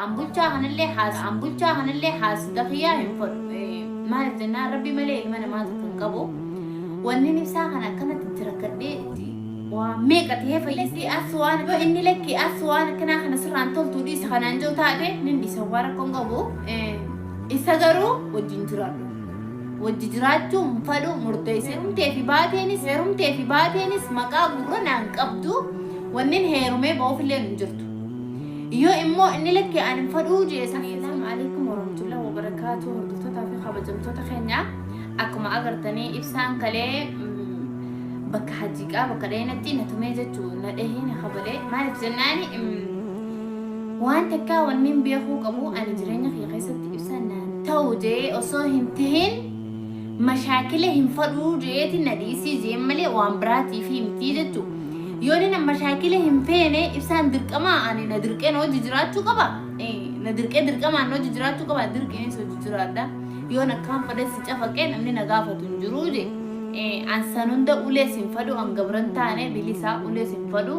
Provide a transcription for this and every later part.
أمبولشا هنالله حاس دقيقة ينفر ما نتنا ربي ملئ من ما تنقبو واني نفسها أنا كانت تركدي وميكت هي فيسي أسوان إني لك أسوان كنا خنسر عن طول توديس خنانجو تاعي نندي سوارا كونغبو إسقرو وججراتو مفلو مرتيسي رمتي في باتينس مقا قرنا نقبدو ونن هيرمي باو في اللي نجرتو يو إمو إني لك أنا مفلو جيسا السلام عليكم ورحمة الله وبركاته هردوتا في خبجمتو تخينيا أكما أغرتني إبسان كالي بك حجيكا بك دينتي نتميزتو ندهيني خبالي مالك جناني وان تكا ونن بيخو قبو أنا جريني خي خيستي إبسان توجي أصو هنتهين مشاكلهم فرو جيتي نديسي جيمالي وامبراتي في متيجتو يوني مشاكلهم فيني إبسان دركما أنا ندركين وججراتو قبا ندركين دركما أنا وججراتو قبا دركين سو ججرات دا يونا كان فدس جافكين أمني نغافة تنجروجي أنسانون دا أولي سنفدو أنغبرن تاني بليسا أولي سنفدو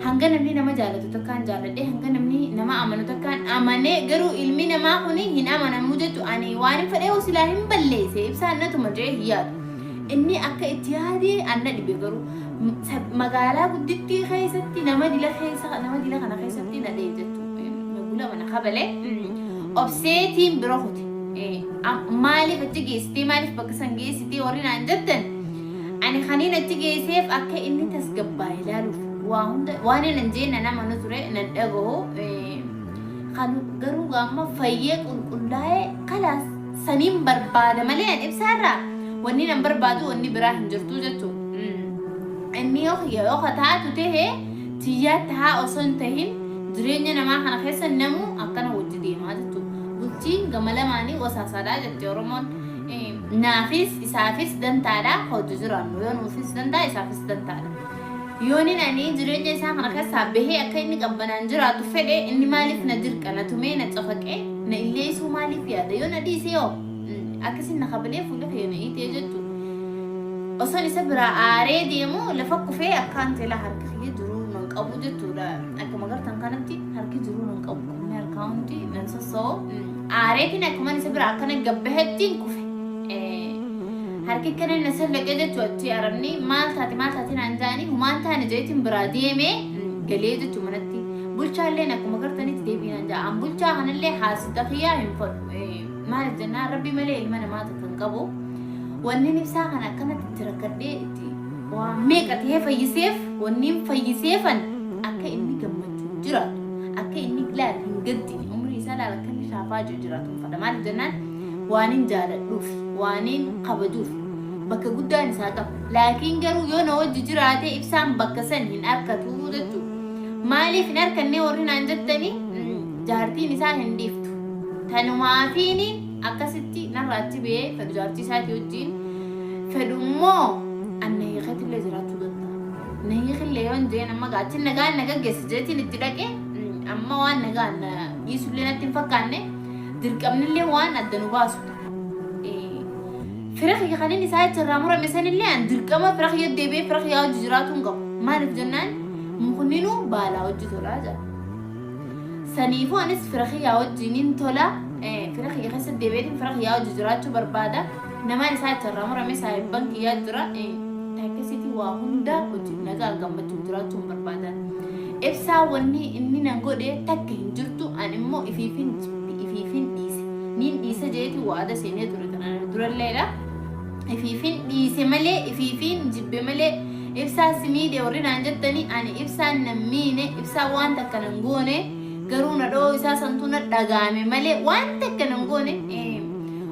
hanga namni nama jaalatu takkaan jaaladhe hanga namni nama amanu takkaan amane garuu ilmi namaa kuni hin amanamu jettu ani waan fedhe silaa hin balleesse ibsaan natuma jee hiyaatu inni akka itti yaadee anna dhibe garuu magaalaa guddittii keessatti nama dila kana keessatti na dhee jettu gula mana kabale obseetiin bira kuti maaliif achi geessitee maaliif bakka san geessitee warri naan jettan ani kaniin achi geesseef akka inni tasgabbaa ilaaluuf waan nanjeen nama nuture nadhago kan garuu gaama fayyee qulqullaa'ee kalaas saniin barbaada malee an ibsaarra wanni nan barbaadu wanni biraa hin jirtu jettu inni yoo taatu tahee tiyyaa tahaa osoo hin tahin jireenya namaa kana keessa namu akkana wajji deemaa jettu bultiin gama lamaanii wasaasaadhaa jette Oromoon naafis isaafis dantaadha hojii jiraannu yoo nuufis dantaa isaafis dantaadha يونين أني جريني إنسان أنا كسر به أكيد نقبنا نجرا تفرق إني مالك نجرك أنا تومين نتفق إيه نإللي سو مالك فيها ده يونا دي سيو أكسر نخبليه فلك يونا إيه تيجتو أصلا يسبر عاري ديمو لفك فيه أكانت لا حركة جرون من قبض تولا أكو مقر تنكنتي حركة جرون من قبض من أكانتي ننسى صو عاري كنا كمان يسبر أكانت جبهتين كفي harki kana nasal lagade tuatti arabni maal taati nanjani humaan taane jeetin biraadiyeme galeedu tumanatti bulchaalee nakuma gartanitti deebiin anja am bulchaa kanallee haasitaqiyaa hin fadhu maal jennaa rabbi malee ilma namaa kan qabu wanni ibsaa kana akkanatti tirakadhee itti waan meeqa ta'ee fayyiseef wanni fayyiseefan akka inni gammachuu jiraatu akka inni laal hin gaddine umrii isaa laal akka inni shaafaa jiraatu fadha maal jennaan waanin jaaladhuuf waanin qabaduuf bakka guddaan isaa qaba laakiin garuu yoo na wajji jiraate ibsaan bakka san hin arkatu jettu maaliif hin arkanne warri naan jettani jaartiin isaa hin dhiiftu tanumaafiini akkasitti narraatti bee fedhu jaartii isaati wajjiin fedhummoo anna hiikatillee jiraachuu danda'a na hiikillee yoon jeen amma gaachin nagaan naga geessa jeetiin itti dhaqe amma waan nagaan dhiisullee natti hin fakkaanne dirqamnillee waan adda nu baasu فرخي خليني ساعات الرامورة مثلا اللي عند الكما فرخ يدي بيه فرخ يا جزراتهم قب ما نف جنان مخنينو بالا وجه تولا جا سنيفو أنس فرخي يا وجنين تولا فرخ يخس الدي بيه فرخ يا جزراتو بربادا نما نساعات الرامورة مثلا البنك يا جرا تكسيتي واهوندا وجه نجا قم جزراتهم بربادا إبسا وني إني نقول تكين جرتو أنا مو إفيفين نين إيسا جيتي وعدا سيني دور الليلة إفيفين إيسا ملي إفيفين جب ملي إبسا سميدي ورين عنجتني أنا إبسا نميني إبسا وانتا كننغوني قرونا دو إسا سنتونا دقامي ملي وانتا كننغوني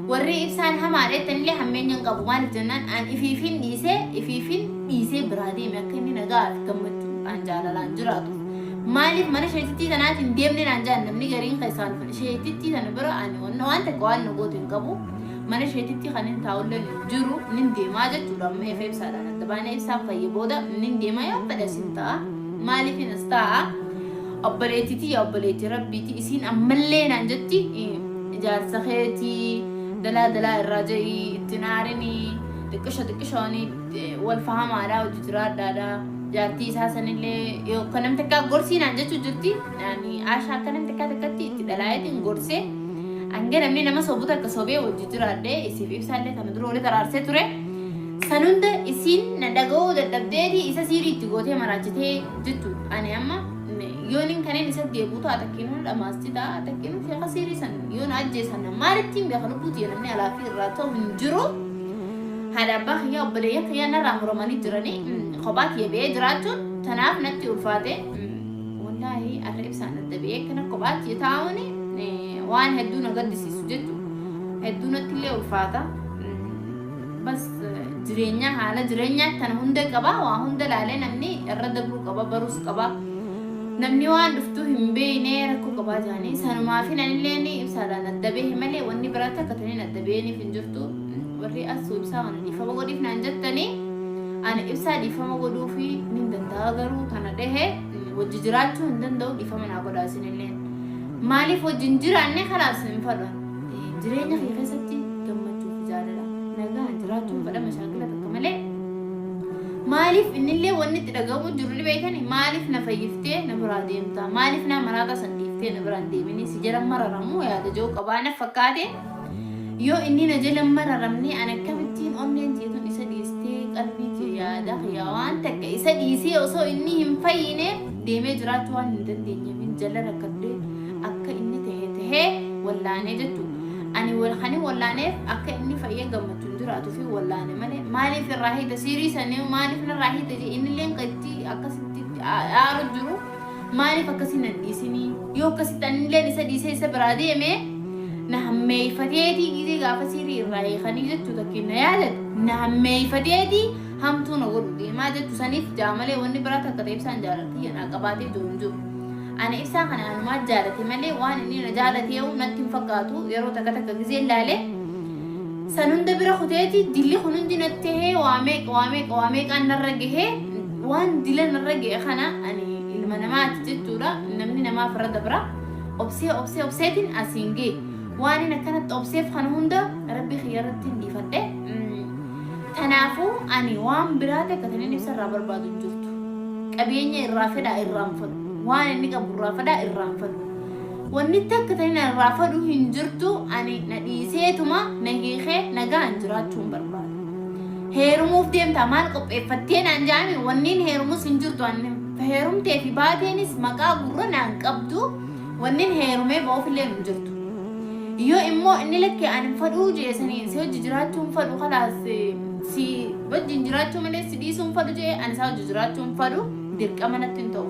وري إبسا هماريتن لي همين ينقبو مالي جنان أن إفيفين إيسا برادي مكني نقاف كمتو أنجالا لانجراتو مالف mana sheetitti tanaatiin deemnee naan jaan namni gariin keessaan fedhe sheetitti tana bira ani waan takka waan nu gootu hin qabu mana sheetitti kan hin taa'ullee jiru nin deemaa jechuudha amma efa ibsaadhaan adda baanee ibsaan fayyee booda nin deemaa yoo fedhe sin ta'a maaliif hinas ta'a obboleettiitii yaa obboleettii rabbiitii isiin ammallee naan jetti ijaarsa keetii dalaa irraa ja'ii itti naarinii xiqqishoonii wal fahamaadhaa hojii jiraadhaadhaa jaartii isaa sanillee yoo kanam takka gorsiinaan jechuu jirti yani Aashaa kanam takka takkatti itti dhalaayetiin gorsee hanga namni nama sobuuta akka sobee wajji jiraadhee isiif ibsaallee kana dura walitti araarsee ture san hunda isiin na dhaga'uu dadhabdeeti isa siirii itti gootee maraachitee jettu ani amma yooniin kanneen isa deebuutu atakkiinuu dhamaasti ta'a atakkiinuu sheeka siirii san yoon ajjeesan maalittiin beeka lubbuuti namni alaafii irraa ta'u hin jiru haadha abbaa kiyyaa obboleeyyaa kiyyaa narraa muramanii jiranii kophaa kiyya ba'ee jiraachuun tanaaf natti ulfaate wallaahi arra ibsaan adda ba'ee kana kophaa kiyya taa'uuni waan hedduu na gaddisiisu jechuudha hedduu natti illee ulfaata bas jireenya haala jireenyaa kana hunda qaba waa hunda laalee namni irra dabruu qaba baruus qaba namni waan dhuftuu hin beekne rakkoo qabaa jaanii sanumaa fi nanillee ni ibsaadhaan adda ba'e malee wanni biraatti akka taniin adda ba'eeniif hin jirtu warri asuu ibsaa waan dhiifama godhiif naan jettanii ani ibsaa dhiifama godhuu fi nin danda'a garuu kana dhahee wajji jiraachuu hin danda'u dhiifama naa godhaa isinillee maaliif wajjin jiraanne kanaaf sin fadhan jireenya kee keessatti gammachuu fi jaalala nagaan jiraachuun fadha mashaakila takka malee maaliif innillee wanni itti dhagahamu jiru ni beekani maaliif na fayyiftee na biraa deemta maaliif na maraaqa san dhiiftee na biraan deemini si jala mararamuu yaada joo qabaa na fakkaate yoo inni na jala mararamne an akkamittiin onneen jeetun isa dhiistee qalbii kee yaada yaa waan takka isa dhiisee osoo inni hin fayyine deemee jiraachuu waan hin dandeenyeef jala rakkadhee akka inni tahee wallaanee jechuudha ani walhani wallaaneef akka inni fayyee gammachuun jiraatu fi wallaane malee maaliif irraa hita siirii sanii maaliif irraa hita je inni leen qatti akkasitti aaru jiru maaliif akkasi nan dhiisinii yoo akkasitti ani leen isa dhiisee isa biraa deemee na hammeeyfateetii gisee gaafa siirii irraa eekanii jechuu takkiin na yaadatu na hammeeyfateetii hamtuu na godhu deemaa jechuu saniif jaamalee wanni biraa takka ta'e ibsaan jaalatti yanaa qabaatee jiru hin jiru ani ibsaa kana anumaa jaalate malee waan inni na jaalate yoo natti hin fakkaatu yeroo takka takka gisee ilaale san hunda bira kuteeti dilli kun hundi natti tahee waamee qaan narra gahee waan dila narra gahe kana ani ilma namaati jechuudha namni namaaf irra dabra obseetiin asiin gahe waan inni akkanatti obseef kana hunda rabbi khiyyarratti hin dhiifadhe tanaafuu ani waan biraa takka taniin ibsarraa barbaadu hin jirtu qabeenya irraa fedhaa irraan fadhu waan inni qabu irraa fedhaa irraan fadhu wanni takka taniin irraa fadhu hin jirtu ani na dhiiseetuma na hiikee nagaan jiraachuun barbaadu heerumuuf deemtaa maal qopheeffattee naan jaami wanniin heerumus hin jirtu ani heerumtee fi baateenis maqaa gurra naan qabdu wanniin heerumee ba'uufillee hin jirtu yoo immoo inni lakkee ani fadhuu jeesanii si hojii jiraachuun fadhu kalaas si wajjin jiraachuu malee si dhiisuun fadhu jee ani isaa hojii jiraachuun fadhu dirqama natti hin ta'u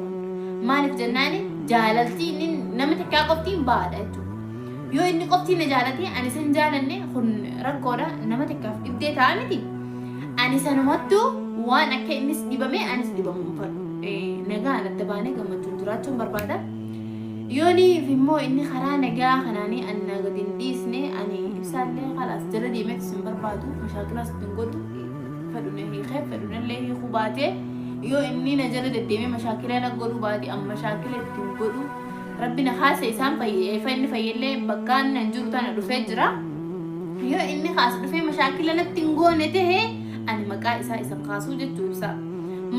maaliif jennaani jaalaltii inni nama takkaa qoftiin baadha jechuudha yoo inni qoftiin na jaalatee ani san jaalanne kun rakkoodha nama takkaaf dhibdee ta'a miti ani sanumattuu waan akka innis dhibame anis dhibamu hin fadhu nagaan adda baanee gammachuun jiraachuun barbaada yooniif immoo inni karaa nagaa kanaanii ani na gadi hin dhiisne ani ibsaallee kalaas jala deemeetis hin barbaadu mashaakilaas ittiin godhu fedhuna hiikee fedhunallee hiikuu baatee yoo inni na jala deddeemee mashaakila na godhu baate amma mashaakila ittiin godhu rabbi na kaase isaan inni fayyillee bakkaan nan jiru tana dhufee jira yoo inni kaas dhufee mashaakila natti hin goone tahee ani maqaa isaa isan kaasuu jechuu ibsaa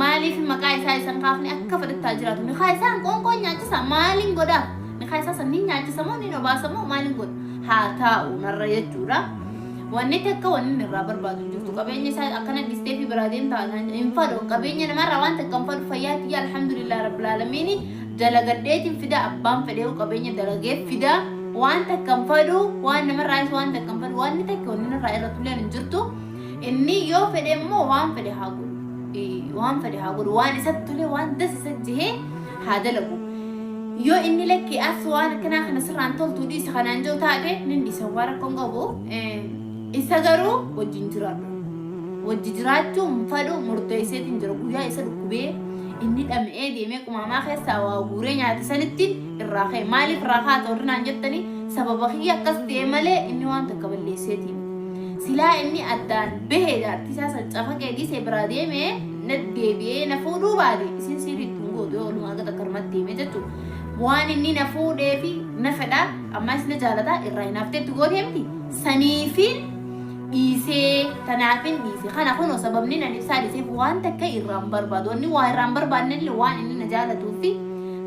maaliif maqaa isaa isan kaafne akka fedhattaa jiraatu nikaa isaan qoonqoon nyaachisa maaliin godha nikaa isaa sanniin nyaachisa moo niin obaasa moo maaliin godha haa taa'u narra jechuudha wanni takka wanni irraa barbaadu jirtu qabeenya isaa akkana dhistee fi biraa deemtaa hin fadhu qabeenya namarraa waan takka hin fadhu fayyaa tiyya alhamdulillah rabbil aalamiin dalagadheetiin fida abbaan fedhee qabeenya dalagee fida waan takka hin fadhu waan namarraa waan takka hin fadhu waan takka wanni narraa irra tulleen hin jirtu inni yoo fedhe immoo waan fedhe haa godhu waan fedhe haa godhu waan isatti tole waan das isa jihee haa dalagu yoo inni lakkee as waan akkanaa kana sirraan toltuu dhiisa kanaan jiru taate nin dhiisa waan rakkoon qabu isa garuu wajjin jiraachuun fadhu murteesseetiin jira guyyaa isa dhukkubee inni dhama'ee deemee qumaamaa keessaa waa guuree nyaate sanitti irraa ka'e maaliif irraa kaa'ata warri naan jettanii sababa kiyya akkas ta'e malee inni waan takka balleesseetiin silaa inni addaan bahee jaartii isaa san cafaqee dhiisee biraa deemee na deebi'ee na fuudhuu baate isin sirriitti hin gootu yoo walumaa gata karmatti deemee jechuudha waan inni na fuudhee fi na fedhaa ammas na jaalataa irraa hin hafteetti gootee miti saniifiin dhiisee tanaafin dhiise kana kunoo sababni nan ibsaa dhiiseef waan takka irraan barbaadu wanni waa irraan barbaadnellee waan inni na jaalatuu fi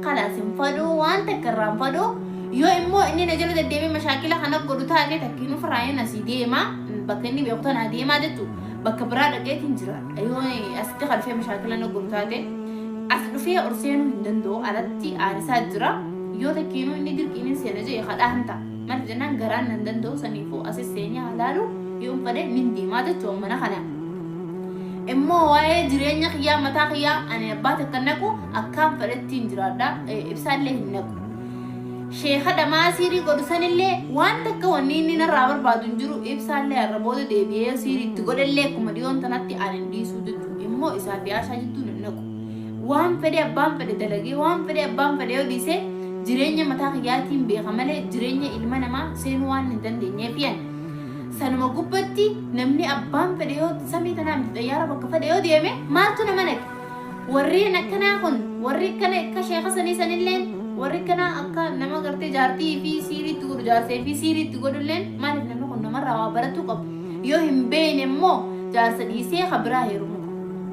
kalaas hin fadhuu waan takka irraan fadhuu yoo immoo inni na jala deddeemee mashaakila kana godhu taate takkiin ofirraayin asii deema bakka inni beeku tanaa deemaa jettu bakka biraa dhaqeetiin jira yoo asitti qalfee mashaakila na godhu taate as dhufee orseenuu hin danda'u alatti aarisaa jira yoo takkiinuu inni dirqiin seena jee kadhaa hin ta'a maal jennaan garaan nan danda'u saniifuu asis seenii halaalu yoo fadhe nin deemaa jechuun mana kana immoo waa'ee jireenya kiyyaa mataa kiyyaa ani abbaa takka naqu akkaan fadhettiin jiraadha ibsaallee hin naqu sheekha dhamaa siirii godhu sanillee waan takka wanni inni narraa barbaadu hin jiru ibsaallee har'a booda deebi'ee siirii itti godhallee akkuma dhiyoon tanatti ani hin dhiisuu jechuudha immoo isaa fi Aashaa jettuun hin naqu waan fedhe abbaan fedhe dalagee waan fedhe abbaan fedhe yoo dhiisee jireenya mataa kiyyaatiin beeka malee jireenya ilma namaa seenuu waan hin dandeenyeef yan sanuma gubbatti namni abbaan fedhe yoo samii tanaa miti xayyaara bakka fedhe yoo deeme maaltu nama naqe warreen akkanaa kun warri akkana akka sheekha sanii sanillee warri akkana akka nama gartee jaartii fi siiriitti godhu jaarsee fi siiriitti godhulleen maaliif namni kun namarraa waa baratuu qabu yoo hin beekne immoo jaarsa dhiisee biraa heerumu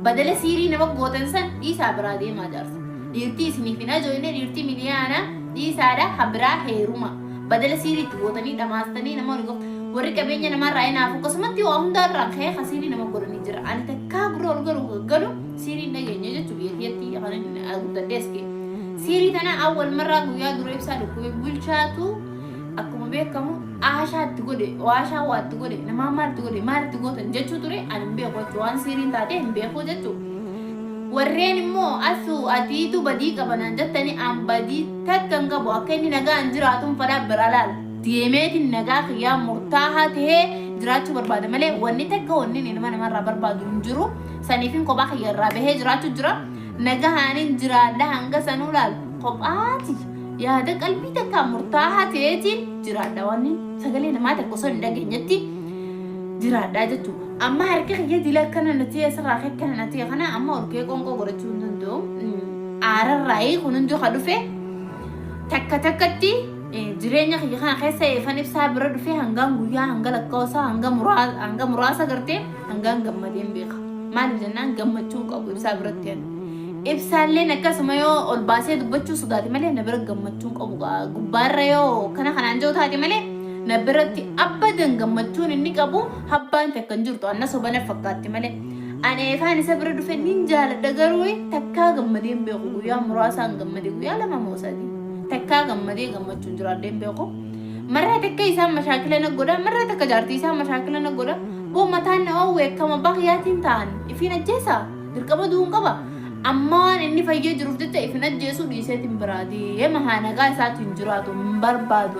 badala siirii nama gootan san dhiisaa biraa deemaa jaarsa dhiirtii isiniif hin ajoofne dhiirtii miliyaana dhiisaadha biraa heeruma badala siiriitti gootanii dhamaastanii nama warri qabeenya namarraa hinaafu akkasumatti waa hundaarraa ka'ee siirii nama godhanii jira ani takkaa gurra ol galu siiriin dhageenya jechuu biyyattii kan guddadeeske siirii tana awwal marraa guyyaa dura ibsaa dhukkubee bulchaatu akkuma beekamu Aashaatti godhe Aashaa waatti godhe namaa maalitti gootan jechuu ture ani hin beeku waan siiriin taate hin beeku jechuu warreen immoo asu atiitu badii qabanaan jettanii an badii takka hin qabu akka inni nagaan jiraatuun fadhaa bira laala deemeetiin nagaa kiyyaa murtaahaa ta'ee jiraachuu barbaada malee wanni takka wanni ilma namarraa barbaadu hin jiru saniifin kophaa kiyyarraa bahee jiraachuu jira nagahaanin jiraadha hanga sanuu laalu kophaati yaada qalbii takka murtaahaa ta'eetiin jiraadha wanni sagalee namaa takka osoo hin dhageenyetti jiraadha jechuudha amma harka kiyya dila akkana nati asirraa akkana nati kana amma orkee qonqoo godhachuu hin danda'u aararraayii kun hundi ka dhufe takka takkatti jireenya kiyya kana keessa eefan ibsaa bira dhufe hangaan guyyaa hanga lakkaa'usaa hanga muraasa gartee hangaan gammadeen beeka maaliif jennaan gammachuun qabu ibsaa biratti yan ibsaalleen akkasuma yoo ol baasee dubbachuu sodaate malee na bira gammachuun qabu gubbaarra yoo kana kanaan jiru taate malee na biratti abadan gammachuun inni qabu habbaan takka hin jirtu anna sobana fakkaatti malee ani eefaan isa bira dhufe nin jaaladha garuu takkaa gammadeen beeku guyyaa muraasaan gammadee guyyaa lama moo sadii takkaa gammadee gammachuun jiraadheen beeku marraa takka isaan mashaakila na godha marraa takka jaartii isaan mashaakila na godha boo mataan nama weekama bakkiyaatiin ta'an ifiin ajjeesa dirqama du'uun qaba amma waan inni fayyee jiruuf jecha ifiin ajjeesuu dhiiseetiin biraati mahaa nagaa isaatiin jiraatu hin barbaadu